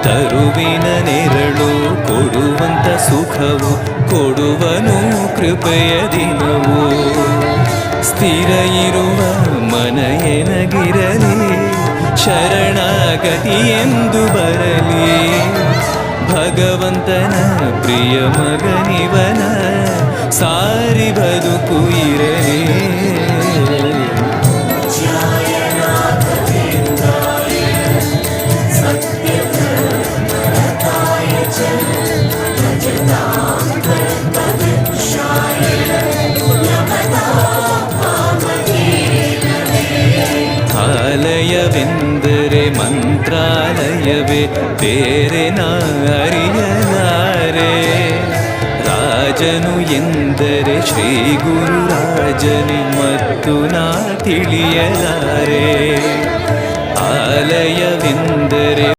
ತರುವಿನ ನೆರಳು ಕೊಡುವಂತ ಸುಖವು ಕೊಡುವನು ಕೃಪೆಯ ದಿನವು. ಸ್ಥಿರ ಇರುವ ಮನ ಎನಗಿರಲಿ, ಶರಣಾಗತಿ ಎಂದು ಬರಲಿ. ಭಗವಂತನ ಪ್ರಿಯ ಮಗನಿವನ ಸಾರಿ ಬದುಕು ಇರಲಿ. ಆಲಯವೆಂದರೆ ಮಂತ್ರಾಲಯವೇ, ಬೇರೆ ನಾ ಅರಿಯಲಾರೆ. ರಾಜನು ಎಂದರೆ ಶ್ರೀ ಗುರುರಾಜನೇ ಮತ್ತು ನಾ ತಿಳಿಯಲಾರೆ. ಆಲಯವೆಂದರೆ